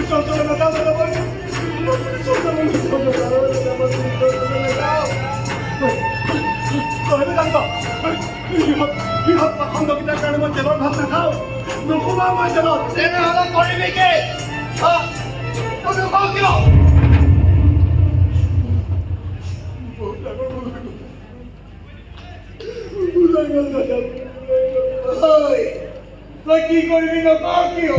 চঞ্চল নাযাওঁ বৃহৎ খণ্ডকেইটাৰ কাৰণে মই তেলৰ ভাত নাখাওঁ নোখোৱা মই তেলত তেনেহ'লে কৰিবি কি নকওঁ কিয় তই কি কৰিবি নকওঁ কিয়